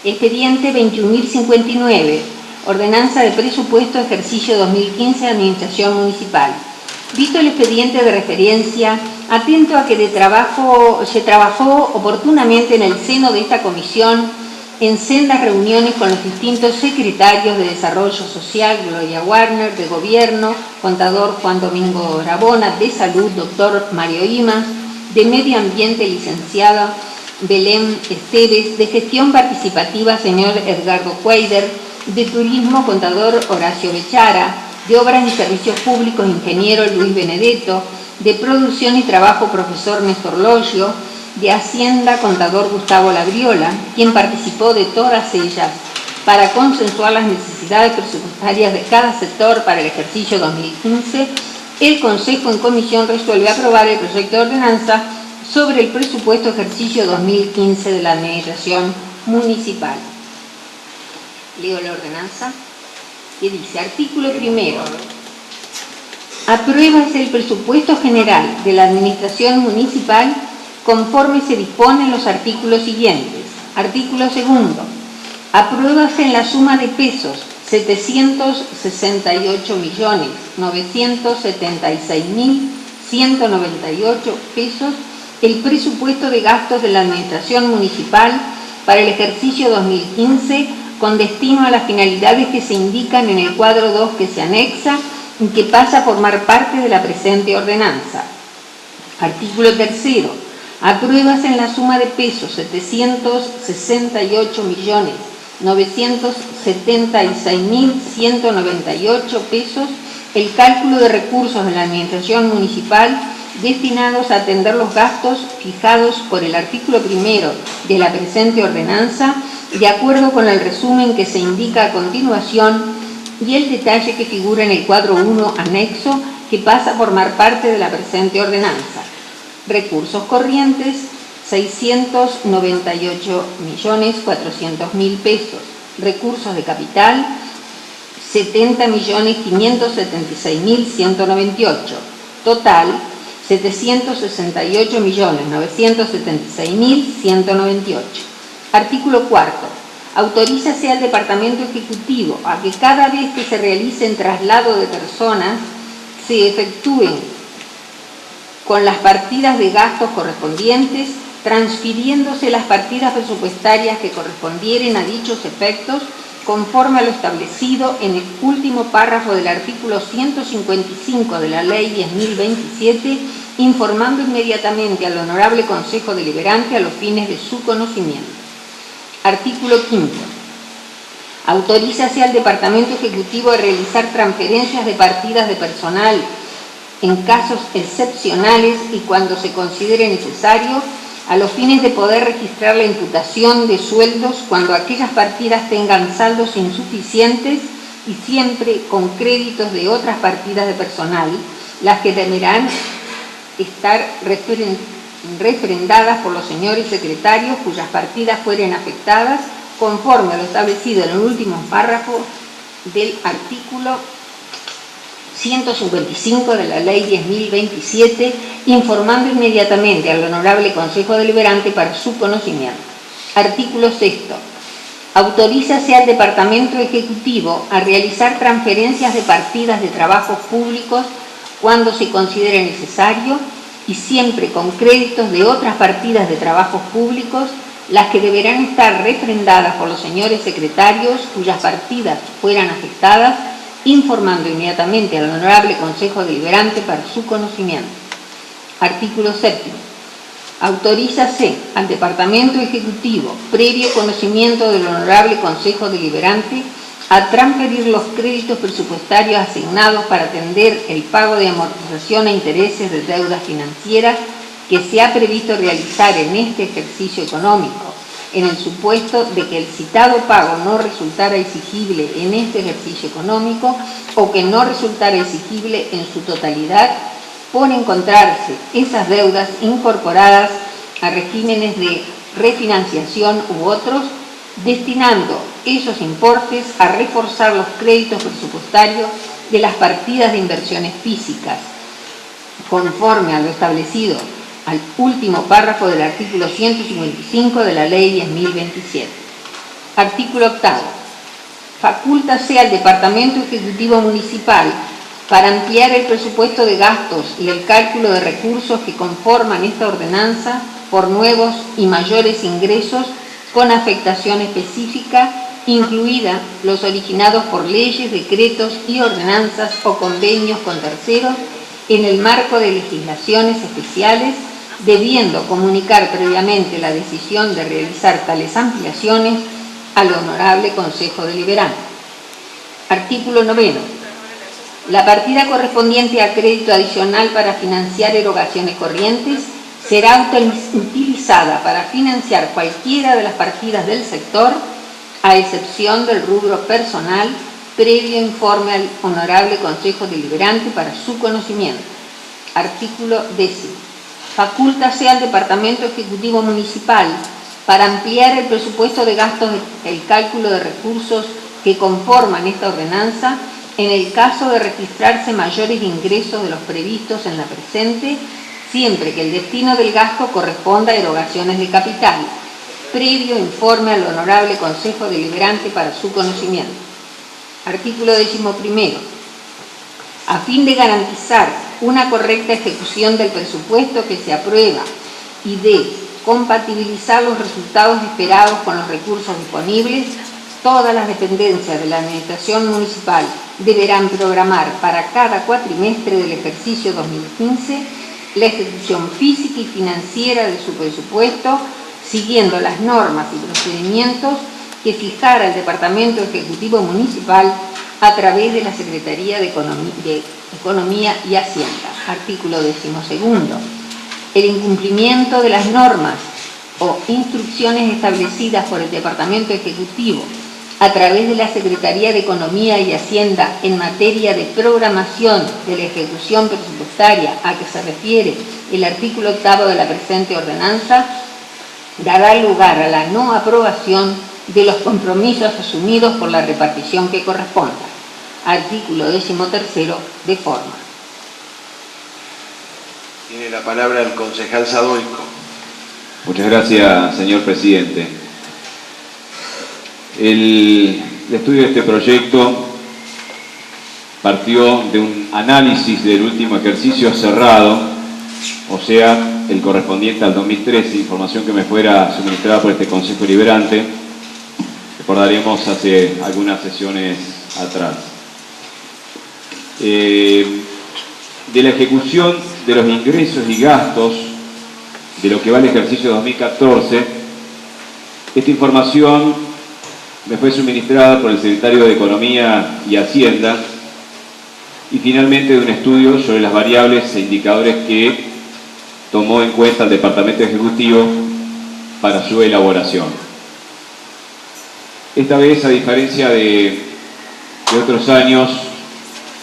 Expediente 21.059, Ordenanza de Presupuesto Ejercicio 2015 de Administración Municipal. Visto el expediente de referencia, atento a que se trabajó oportunamente en el seno de esta comisión en sendas reuniones con los distintos secretarios de Desarrollo Social, Gloria Warner, de Gobierno, Contador Juan Domingo Rabona, de Salud, doctor Mario Imas, de Medio Ambiente, licenciada Belén Esteves, de Gestión Participativa, señor Edgardo Cueider, de Turismo, contador Horacio Bechara, de Obras y Servicios Públicos, ingeniero Luis Benedetto, de Producción y Trabajo, profesor Néstor Logio, de Hacienda, contador Gustavo Labriola, quien participó de todas ellas para consensuar las necesidades presupuestarias de cada sector para el ejercicio 2015, el Consejo en comisión resuelve aprobar el proyecto de ordenanza sobre el presupuesto ejercicio 2015 de la Administración Municipal. Leo la ordenanza que dice: artículo primero. Apruébase el presupuesto general de la Administración Municipal conforme se dispone en los artículos siguientes. Artículo segundo. Apruébase en la suma de pesos 768.976.198 pesos el presupuesto de gastos de la Administración Municipal para el ejercicio 2015 con destino a las finalidades que se indican en el cuadro 2 que se anexa y que pasa a formar parte de la presente ordenanza. Artículo tercero. Apruébase en la suma de pesos 768.976.198 pesos el cálculo de recursos de la Administración Municipal destinados a atender los gastos fijados por el artículo primero de la presente ordenanza, de acuerdo con el resumen que se indica a continuación y el detalle que figura en el cuadro 1 anexo que pasa a formar parte de la presente ordenanza. Recursos corrientes, 698.400.000 pesos. Recursos de capital, 70.576.198. Total, 768.976.198. Artículo cuarto. Autorízase al Departamento Ejecutivo a que cada vez que se realicen traslado de personas se efectúen con las partidas de gastos correspondientes, transfiriéndose las partidas presupuestarias que correspondieren a dichos efectos, conforme a lo establecido en el último párrafo del artículo 155 de la Ley 10.027, informando inmediatamente al Honorable Consejo Deliberante a los fines de su conocimiento. Artículo quinto. Autorízase al Departamento Ejecutivo a realizar transferencias de partidas de personal en casos excepcionales y cuando se considere necesario, a los fines de poder registrar la imputación de sueldos cuando aquellas partidas tengan saldos insuficientes y siempre con créditos de otras partidas de personal, las que deberán estar refrendadas por los señores secretarios cuyas partidas fueren afectadas, conforme a lo establecido en el último párrafo del artículo 155 de la Ley 10.027, informando inmediatamente al Honorable Consejo Deliberante para su conocimiento. Artículo sexto. Autorízase al Departamento Ejecutivo a realizar transferencias de partidas de trabajos públicos cuando se considere necesario y siempre con créditos de otras partidas de trabajos públicos, las que deberán estar refrendadas por los señores secretarios cuyas partidas fueran afectadas, informando inmediatamente al Honorable Consejo Deliberante para su conocimiento. Artículo séptimo. Autorízase al Departamento Ejecutivo, previo conocimiento del Honorable Consejo Deliberante, a transferir los créditos presupuestarios asignados para atender el pago de amortización e intereses de deudas financieras que se ha previsto realizar en este ejercicio económico, en el supuesto de que el citado pago no resultara exigible en este ejercicio económico o que no resultara exigible en su totalidad, por encontrarse esas deudas incorporadas a regímenes de refinanciación u otros, destinando esos importes a reforzar los créditos presupuestarios de las partidas de inversiones físicas, conforme a lo establecido al último párrafo del artículo 155 de la Ley 10.027. Artículo 8. Facúltase al Departamento Ejecutivo Municipal para ampliar el presupuesto de gastos y el cálculo de recursos que conforman esta ordenanza por nuevos y mayores ingresos con afectación específica, incluida los originados por leyes, decretos y ordenanzas o convenios con terceros en el marco de legislaciones especiales, debiendo comunicar previamente la decisión de realizar tales ampliaciones al Honorable Consejo Deliberante. Artículo 9. La partida correspondiente a crédito adicional para financiar erogaciones corrientes será utilizada para financiar cualquiera de las partidas del sector, a excepción del rubro personal, previo informe al Honorable Consejo Deliberante para su conocimiento. Artículo 10. Facúltase al Departamento Ejecutivo Municipal para ampliar el presupuesto de gastos el cálculo de recursos que conforman esta ordenanza en el caso de registrarse mayores ingresos de los previstos en la presente, siempre que el destino del gasto corresponda a erogaciones de capital, previo informe al Honorable Consejo Deliberante para su conocimiento. Artículo 11. A fin de garantizar una correcta ejecución del presupuesto que se aprueba y de compatibilizar los resultados esperados con los recursos disponibles, todas las dependencias de la Administración Municipal deberán programar para cada cuatrimestre del ejercicio 2015 la ejecución física y financiera de su presupuesto, siguiendo las normas y procedimientos que fijara el Departamento Ejecutivo Municipal a través de la Secretaría de Economía y Hacienda. Artículo 12. El incumplimiento de las normas o instrucciones establecidas por el Departamento Ejecutivo a través de la Secretaría de Economía y Hacienda en materia de programación de la ejecución presupuestaria a que se refiere el artículo 8 de la presente ordenanza, dará lugar a la no aprobación de los compromisos asumidos por la repartición que corresponda. Artículo 13 de forma. Tiene la palabra el concejal Sadoico. Muchas gracias, señor presidente. El estudio de este proyecto partió de un análisis del último ejercicio cerrado, o sea, el correspondiente al 2013, información que me fuera suministrada por este Consejo Deliberante. Recordaremos hace algunas sesiones atrás. De la ejecución de los ingresos y gastos de lo que va el ejercicio 2014, esta información me fue suministrada por el Secretario de Economía y Hacienda y finalmente de un estudio sobre las variables e indicadores que tomó en cuenta el Departamento Ejecutivo para su elaboración. Esta vez, a diferencia de otros años,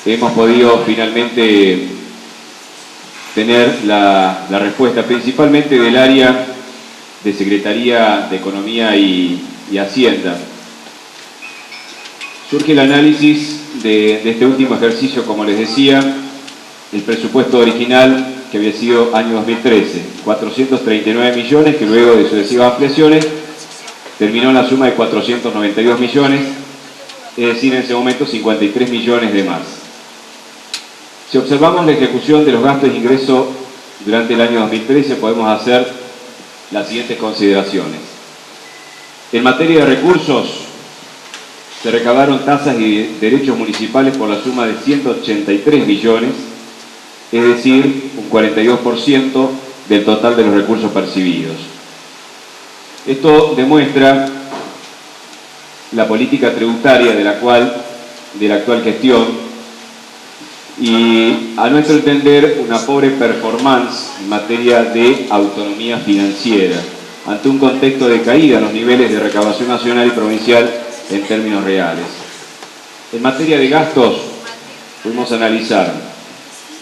hemos podido finalmente tener la respuesta principalmente del área de Secretaría de Economía y Hacienda. Surge el análisis de este último ejercicio, como les decía, el presupuesto original que había sido año 2013, 439 millones, que luego de sucesivas ampliaciones terminó en la suma de 492 millones, es decir, en ese momento 53 millones de más. Si observamos la ejecución de los gastos e ingresos durante el año 2013, podemos hacer las siguientes consideraciones. En materia de recursos, se recaudaron tasas y derechos municipales por la suma de 183 millones, es decir, un 42% del total de los recursos percibidos. Esto demuestra la política tributaria de la actual gestión y, a nuestro entender, una pobre performance en materia de autonomía financiera, ante un contexto de caída en los niveles de recaudación nacional y provincial en términos reales. En materia de gastos, pudimos analizar,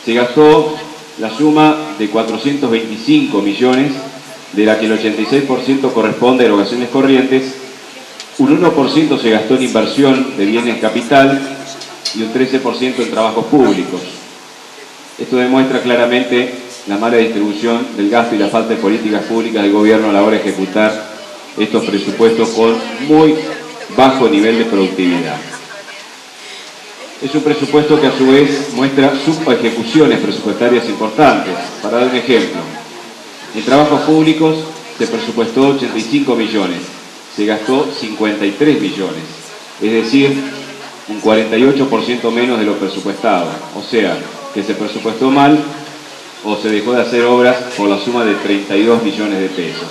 se gastó la suma de 425 millones, de la que el 86% corresponde a erogaciones corrientes, un 1% se gastó en inversión de bienes capital y un 13% en trabajos públicos. Esto demuestra claramente la mala distribución del gasto y la falta de políticas públicas del gobierno a la hora de ejecutar estos presupuestos con muy bajo nivel de productividad. Es un presupuesto que a su vez muestra subejecuciones presupuestarias importantes. Para dar un ejemplo, en trabajos públicos se presupuestó 85 millones, se gastó 53 millones, es decir, un 48% menos de lo presupuestado. O sea, que se presupuestó mal o se dejó de hacer obras por la suma de 32 millones de pesos.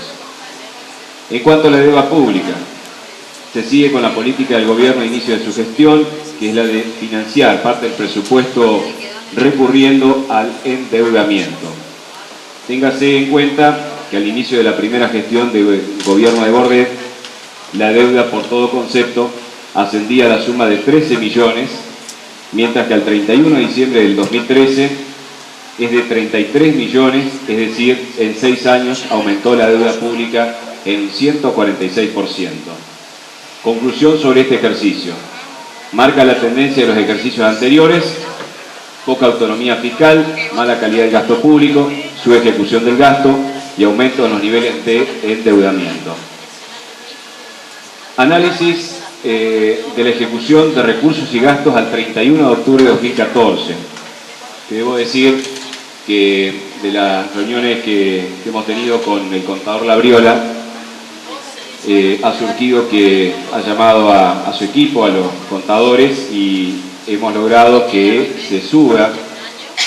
En cuanto a la deuda pública, se sigue con la política del gobierno a inicio de su gestión, que es la de financiar parte del presupuesto recurriendo al endeudamiento. Téngase en cuenta que al inicio de la primera gestión del gobierno de Bordet, la deuda por todo concepto ascendía a la suma de 13 millones, mientras que al 31 de diciembre del 2013 es de 33 millones, es decir, en 6 años aumentó la deuda pública en un 146%. Conclusión sobre este ejercicio. Marca la tendencia de los ejercicios anteriores: poca autonomía fiscal, mala calidad del gasto público, su ejecución del gasto y aumento en los niveles de endeudamiento. Análisis de la ejecución de recursos y gastos al 31 de octubre de 2014. Que debo decir que de las reuniones que hemos tenido con el contador Labriola, ha surgido que ha llamado a su equipo, a los contadores, y hemos logrado que se suba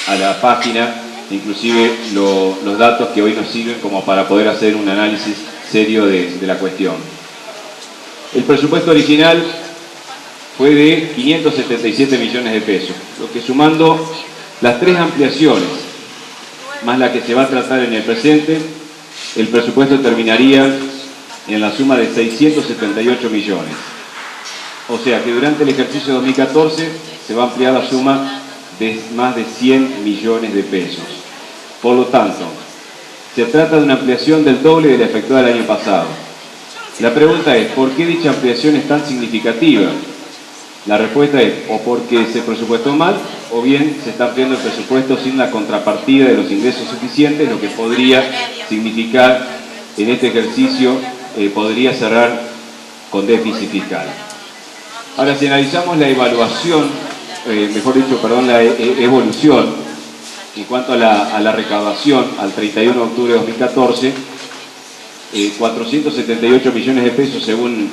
a la página inclusive los datos que hoy nos sirven como para poder hacer un análisis serio de la cuestión. El presupuesto original fue de 577 millones de pesos, lo que, sumando las 3 ampliaciones más la que se va a tratar en el presente, el presupuesto terminaría en la suma de 678 millones. O sea que durante el ejercicio 2014 se va a ampliar la suma de más de 100 millones de pesos. Por lo tanto, se trata de una ampliación del doble de la efectuada el año pasado. La pregunta es, ¿por qué dicha ampliación es tan significativa? La respuesta es, o porque se presupuestó mal, o bien se está ampliando el presupuesto sin la contrapartida de los ingresos suficientes, lo que podría significar en este ejercicio, podría cerrar con déficit fiscal. Ahora, si analizamos la evaluación, la evolución en cuanto a la recaudación al 31 de octubre de 2014, 478 millones de pesos según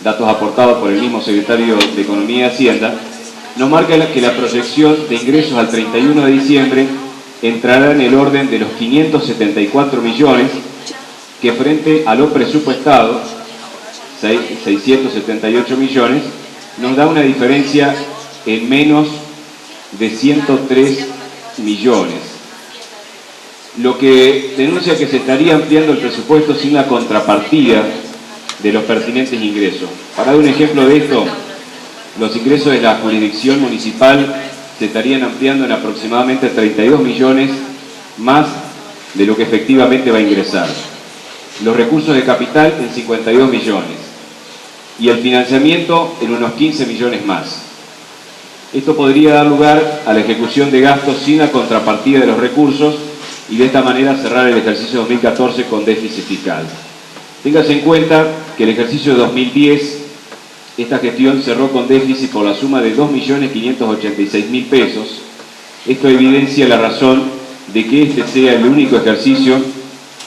datos aportados por el mismo secretario de Economía y Hacienda, nos marca que la proyección de ingresos al 31 de diciembre entrará en el orden de los 574 millones, que frente a lo presupuestado, 678 millones, nos da una diferencia en menos de 103 millones, lo que denuncia que se estaría ampliando el presupuesto sin la contrapartida de los pertinentes ingresos. Para dar un ejemplo de esto, los ingresos de la jurisdicción municipal se estarían ampliando en aproximadamente 32 millones más de lo que efectivamente va a ingresar. Los recursos de capital en 52 millones y el financiamiento en unos 15 millones más. Esto podría dar lugar a la ejecución de gastos sin la contrapartida de los recursos y de esta manera cerrar el ejercicio 2014 con déficit fiscal. Téngase en cuenta que el ejercicio de 2010, esta gestión cerró con déficit por la suma de 2.586.000 pesos. Esto evidencia la razón de que este sea el único ejercicio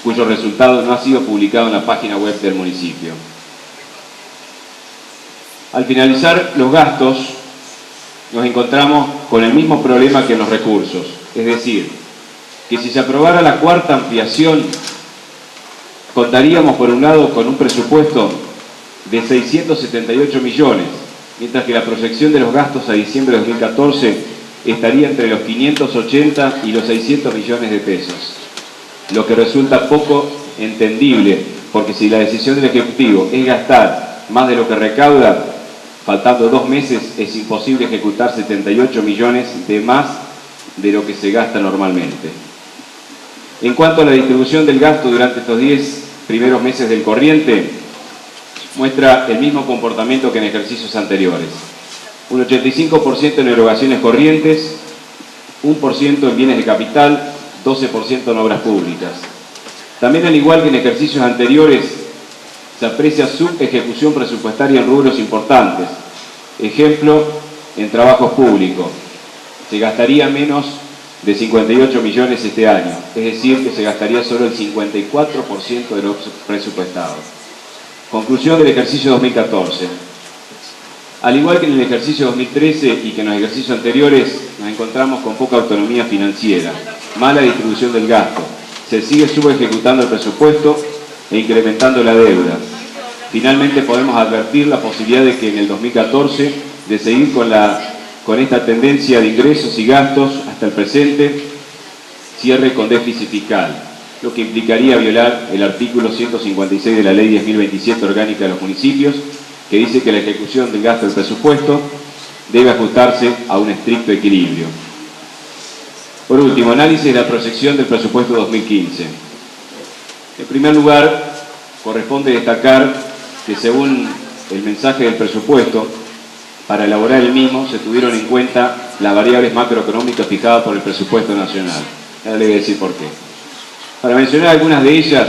cuyo resultado no ha sido publicado en la página web del municipio. Al finalizar los gastos, nos encontramos con el mismo problema que en los recursos, es decir, que si se aprobara la cuarta ampliación, contaríamos por un lado con un presupuesto de 678 millones, mientras que la proyección de los gastos a diciembre de 2014 estaría entre los 580 y los 600 millones de pesos, lo que resulta poco entendible, porque si la decisión del Ejecutivo es gastar más de lo que recauda, faltando 2 meses es imposible ejecutar 78 millones de más de lo que se gasta normalmente. En cuanto a la distribución del gasto durante estos 10 primeros meses del corriente, muestra el mismo comportamiento que en ejercicios anteriores. Un 85% en erogaciones corrientes, 1% en bienes de capital, 12% en obras públicas. También, al igual que en ejercicios anteriores, se aprecia subejecución presupuestaria en rubros importantes. Ejemplo, en trabajos públicos. Se gastaría menos de 58 millones este año, es decir, que se gastaría solo el 54% de lo presupuestado. Conclusión del ejercicio 2014. Al igual que en el ejercicio 2013 y que en los ejercicios anteriores, nos encontramos con poca autonomía financiera, mala distribución del gasto, se sigue subejecutando el presupuesto e incrementando la deuda. Finalmente podemos advertir la posibilidad de que en el 2014, de seguir con esta tendencia de ingresos y gastos hasta el presente, cierre con déficit fiscal, lo que implicaría violar el artículo 156 de la Ley 10.027 orgánica de los municipios, que dice que la ejecución del gasto del presupuesto debe ajustarse a un estricto equilibrio. Por último, análisis de la proyección del presupuesto 2015. En primer lugar, corresponde destacar que según el mensaje del presupuesto, para elaborar el mismo se tuvieron en cuenta las variables macroeconómicas fijadas por el presupuesto nacional. Ahora le voy a decir por qué. Para mencionar algunas de ellas,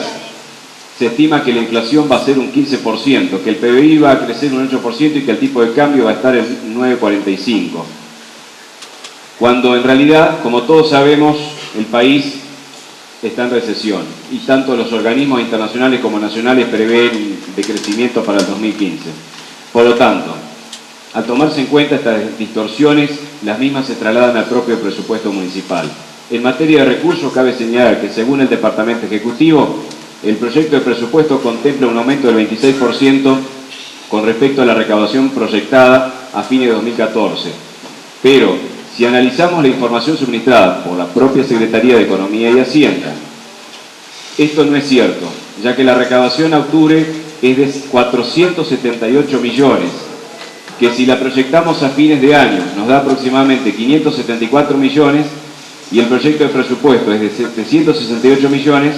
se estima que la inflación va a ser un 15%, que el PBI va a crecer un 8% y que el tipo de cambio va a estar en 9,45%. Cuando en realidad, como todos sabemos, el país está en recesión y tanto los organismos internacionales como nacionales prevén decrecimiento para el 2015. Por lo tanto, al tomarse en cuenta estas distorsiones, las mismas se trasladan al propio presupuesto municipal. En materia de recursos, cabe señalar que según el Departamento Ejecutivo, el proyecto de presupuesto contempla un aumento del 26% con respecto a la recaudación proyectada a fines de 2014. Pero, si analizamos la información suministrada por la propia Secretaría de Economía y Hacienda, esto no es cierto, ya que la recaudación a octubre es de 478 millones, que si la proyectamos a fines de año nos da aproximadamente 574 millones y el proyecto de presupuesto es de 768 millones,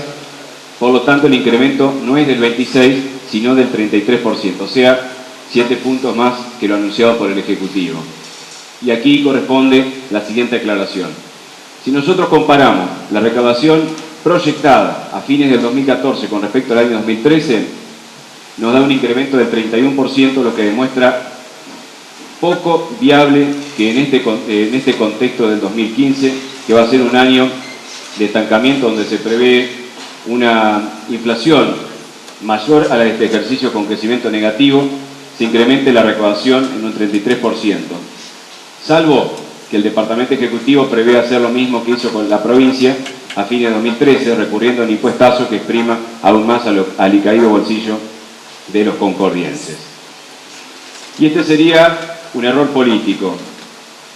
por lo tanto el incremento no es del 26, sino del 33%, o sea, 7 puntos más que lo anunciado por el Ejecutivo. Y aquí corresponde la siguiente aclaración. Si nosotros comparamos la recaudación proyectada a fines del 2014 con respecto al año 2013, nos da un incremento del 31%, lo que demuestra poco viable que en este contexto del 2015, que va a ser un año de estancamiento donde se prevé una inflación mayor a la de este ejercicio con crecimiento negativo, se incremente la recaudación en un 33%. Salvo que el Departamento Ejecutivo prevé hacer lo mismo que hizo con la provincia a fines de 2013, recurriendo a un impuestazo que exprima aún más al alicaído bolsillo de los concordienses. Y este sería un error político,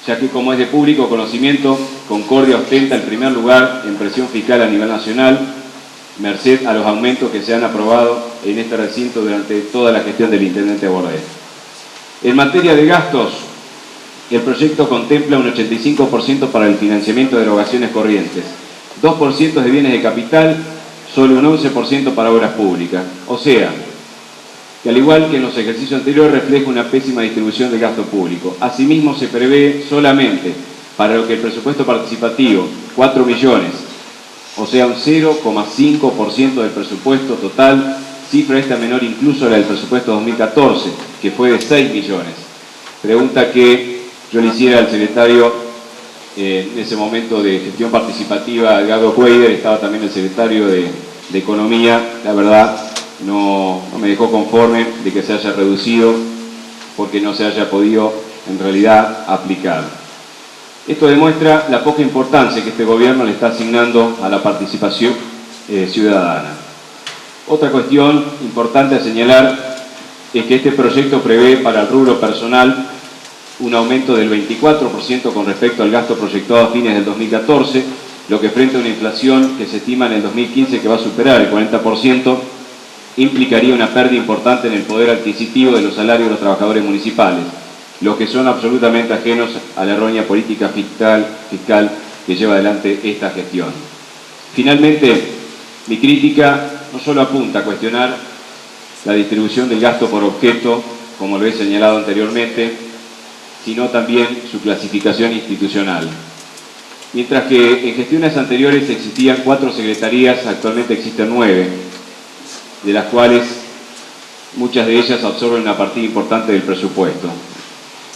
ya que como es de público conocimiento, Concordia ostenta el primer lugar en presión fiscal a nivel nacional, merced a los aumentos que se han aprobado en este recinto durante toda la gestión del intendente Bordet. En materia de gastos, el proyecto contempla un 85% para el financiamiento de erogaciones corrientes, 2% de bienes de capital, solo un 11% para obras públicas. O sea, que al igual que en los ejercicios anteriores refleja una pésima distribución del gasto público. Asimismo, se prevé solamente para lo que el presupuesto participativo, 4 millones, o sea, un 0,5% del presupuesto total, cifra esta menor incluso a la del presupuesto 2014, que fue de 6 millones. Pregunta que yo le hiciera al secretario en ese momento de gestión participativa, Edgardo Cueider, estaba también el secretario de Economía, la verdad no me dejó conforme de que se haya reducido porque no se haya podido en realidad aplicar. Esto demuestra la poca importancia que este gobierno le está asignando a la participación ciudadana. Otra cuestión importante a señalar es que este proyecto prevé para el rubro personal un aumento del 24% con respecto al gasto proyectado a fines del 2014, lo que frente a una inflación que se estima en el 2015 que va a superar el 40%, implicaría una pérdida importante en el poder adquisitivo de los salarios de los trabajadores municipales, los que son absolutamente ajenos a la errónea política fiscal que lleva adelante esta gestión. Finalmente, mi crítica no solo apunta a cuestionar la distribución del gasto por objeto, como lo he señalado anteriormente, sino también su clasificación institucional. Mientras que en gestiones anteriores existían 4 secretarías, actualmente existen 9, de las cuales muchas de ellas absorben una partida importante del presupuesto.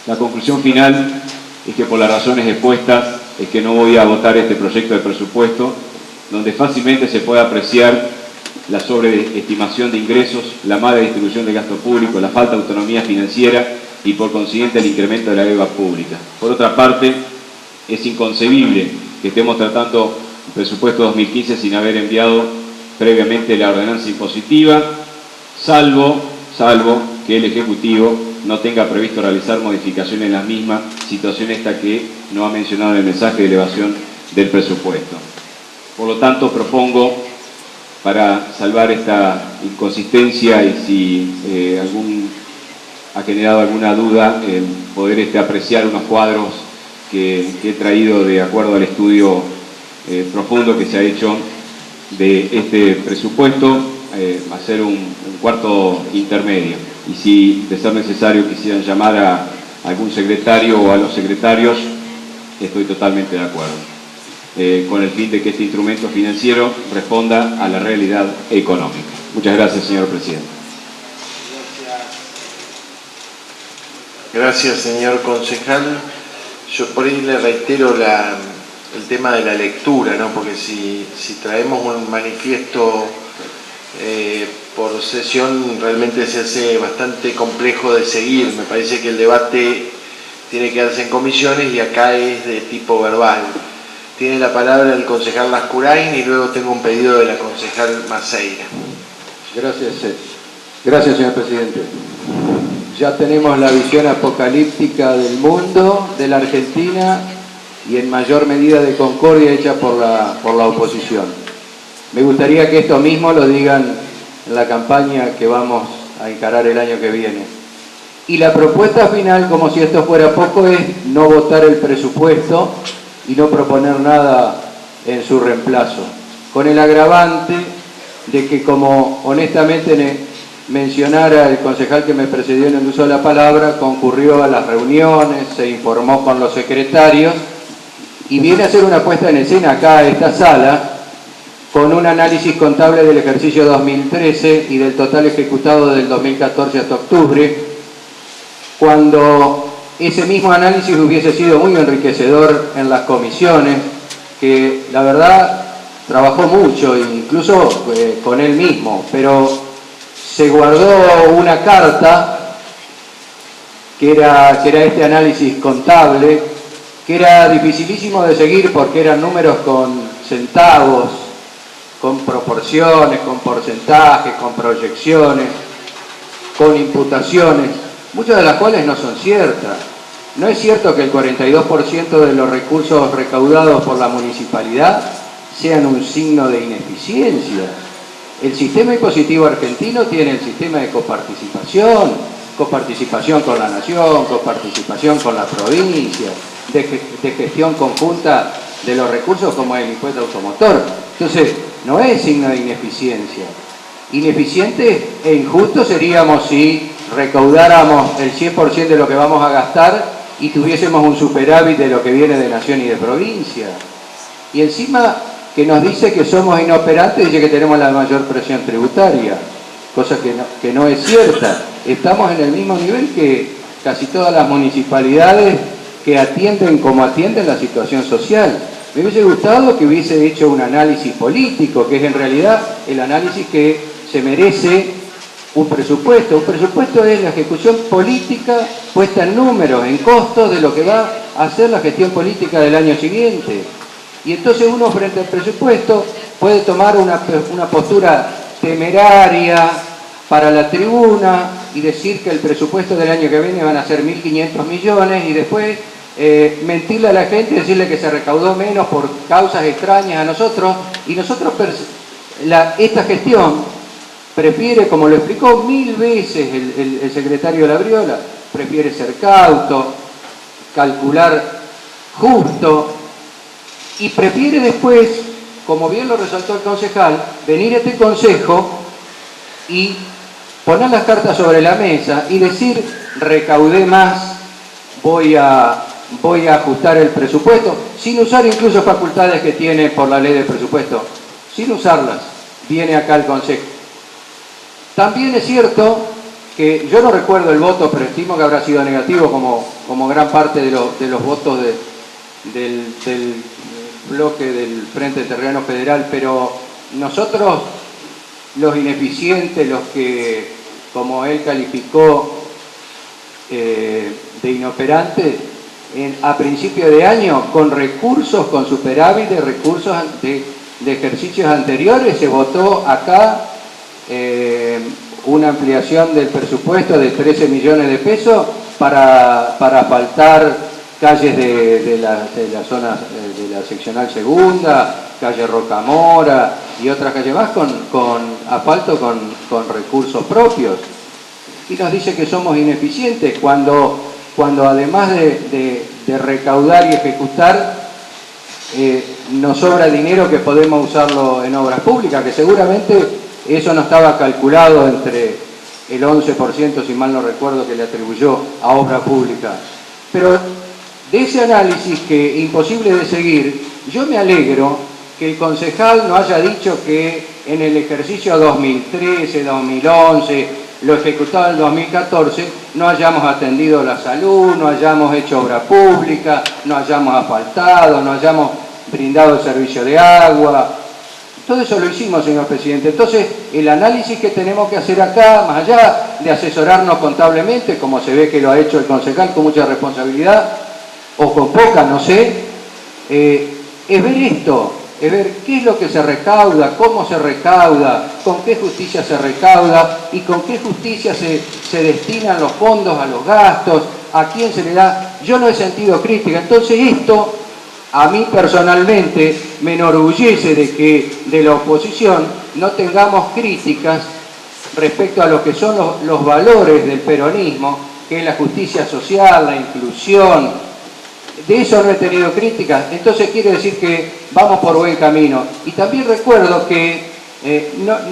La conclusión final es que por las razones expuestas es que no voy a votar este proyecto de presupuesto, donde fácilmente se puede apreciar la sobreestimación de ingresos, la mala distribución de gasto público, la falta de autonomía financiera y por consiguiente el incremento de la deuda pública. Por otra parte, es inconcebible que estemos tratando el presupuesto 2015 sin haber enviado previamente la ordenanza impositiva, salvo que el Ejecutivo no tenga previsto realizar modificaciones en las mismas, situación esta que no ha mencionado en el mensaje de elevación del presupuesto. Por lo tanto, propongo, para salvar esta inconsistencia y si ha generado alguna duda, poder apreciar unos cuadros que he traído de acuerdo al estudio profundo que se ha hecho de este presupuesto, hacer un cuarto intermedio. Y si de ser necesario quisieran llamar a algún secretario o a los secretarios, estoy totalmente de acuerdo, con el fin de que este instrumento financiero responda a la realidad económica. Muchas gracias, señor presidente. Gracias, señor concejal. Yo por ahí le reitero el tema de la lectura, ¿no? Porque si traemos un manifiesto por sesión, realmente se hace bastante complejo de seguir. Me parece que el debate tiene que darse en comisiones y acá es de tipo verbal. Tiene la palabra el concejal Lascurain y luego tengo un pedido de la concejal Maceira. Gracias, señor presidente. Ya tenemos la visión apocalíptica del mundo, de la Argentina y en mayor medida de concordia hecha por la oposición. Me gustaría que esto mismo lo digan en la campaña que vamos a encarar el año que viene. Y la propuesta final, como si esto fuera poco, es no votar el presupuesto y no proponer nada en su reemplazo, con el agravante de que, como honestamente mencionara el concejal que me precedió en el uso de la palabra, concurrió a las reuniones, se informó con los secretarios y viene a hacer una puesta en escena acá a esta sala con un análisis contable del ejercicio 2013 y del total ejecutado del 2014 hasta octubre, cuando ese mismo análisis hubiese sido muy enriquecedor en las comisiones, que la verdad trabajó mucho, incluso con él mismo, pero se guardó una carta que era este análisis contable, que era dificilísimo de seguir porque eran números con centavos, con proporciones, con porcentajes, con proyecciones, con imputaciones, muchas de las cuales no son ciertas. No es cierto que el 42% de los recursos recaudados por la municipalidad sean un signo de ineficiencia. El sistema impositivo argentino tiene el sistema de coparticipación con la nación, coparticipación con la provincia, de gestión conjunta de los recursos como el impuesto automotor. Entonces, no es signo de ineficiencia. Ineficientes e injustos seríamos si recaudáramos el 100% de lo que vamos a gastar y tuviésemos un superávit de lo que viene de nación y de provincia. Y encima que nos dice que somos inoperantes, dice que tenemos la mayor presión tributaria, cosa que no es cierta. Estamos en el mismo nivel que casi todas las municipalidades que atienden como atienden la situación social. Me hubiese gustado que hubiese hecho un análisis político, que es en realidad el análisis que se merece un presupuesto. Un presupuesto es la ejecución política puesta en números, en costos de lo que va a hacer la gestión política del año siguiente. Y entonces uno frente al presupuesto puede tomar una postura temeraria para la tribuna y decir que el presupuesto del año que viene van a ser 1.500 millones y después mentirle a la gente y decirle que se recaudó menos por causas extrañas a nosotros, y nosotros esta gestión prefiere, como lo explicó 1000 veces el secretario Labriola, prefiere ser cauto, calcular justo, y prefiere después, como bien lo resaltó el concejal, venir a este consejo y poner las cartas sobre la mesa y decir: recaudé más, voy a ajustar el presupuesto, sin usar incluso facultades que tiene por la ley de presupuesto, sin usarlas, viene acá el consejo. También es cierto que yo no recuerdo el voto, pero estimo que habrá sido negativo como gran parte de los votos del bloque del Frente Terriano Federal, pero nosotros, los ineficientes, los que, como él calificó de inoperantes, a principio de año, con recursos, con superávit de recursos de ejercicios anteriores, se votó acá una ampliación del presupuesto de 13 millones de pesos para asfaltar calles de la zona de la seccional segunda, calle Rocamora y otras calles más con asfalto con recursos propios. Y nos dice que somos ineficientes cuando además de recaudar y ejecutar, nos sobra dinero que podemos usarlo en obras públicas, que seguramente eso no estaba calculado entre el 11%, si mal no recuerdo, que le atribuyó a obra pública. Pero de ese análisis, que imposible de seguir, yo me alegro que el concejal no haya dicho que en el ejercicio 2013, 2011, lo ejecutado en el 2014, no hayamos atendido la salud, no hayamos hecho obra pública, no hayamos asfaltado, no hayamos brindado el servicio de agua. Todo eso lo hicimos, señor presidente. Entonces, el análisis que tenemos que hacer acá, más allá de asesorarnos contablemente, como se ve que lo ha hecho el concejal con mucha responsabilidad, o con poca, no sé, es ver esto, es ver qué es lo que se recauda, cómo se recauda, con qué justicia se recauda y con qué justicia se destinan los fondos a los gastos, a quién se le da. Yo no he sentido crítica. Entonces esto, a mí personalmente, me enorgullece de que de la oposición no tengamos críticas respecto a lo que son los valores del peronismo, que es la justicia social, la inclusión. De eso no he tenido críticas. Entonces quiere decir que vamos por buen camino. Y también recuerdo que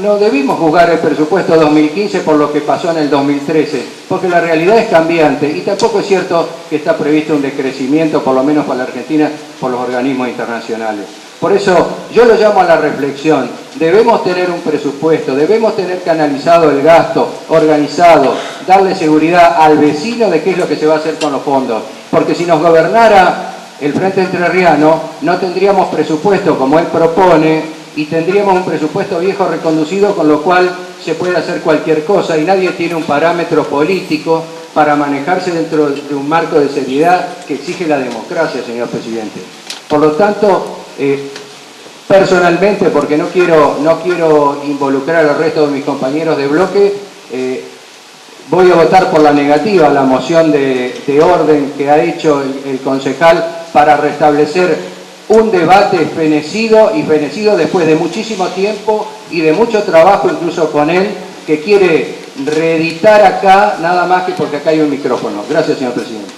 no debimos juzgar el presupuesto 2015 por lo que pasó en el 2013, porque la realidad es cambiante y tampoco es cierto que está previsto un decrecimiento, por lo menos para la Argentina, por los organismos internacionales. Por eso yo lo llamo a la reflexión. Debemos tener un presupuesto, debemos tener canalizado el gasto, organizado, darle seguridad al vecino de qué es lo que se va a hacer con los fondos. Porque si nos gobernara el Frente Entrerriano, no tendríamos presupuesto como él propone y tendríamos un presupuesto viejo reconducido, con lo cual se puede hacer cualquier cosa y nadie tiene un parámetro político para manejarse dentro de un marco de seriedad que exige la democracia, señor presidente. Por lo tanto, personalmente, porque no quiero involucrar al resto de mis compañeros de bloque, voy a votar por la negativa a la moción de orden que ha hecho el concejal para restablecer un debate fenecido después de muchísimo tiempo y de mucho trabajo incluso con él, que quiere reeditar acá nada más que porque acá hay un micrófono. Gracias, señor presidente.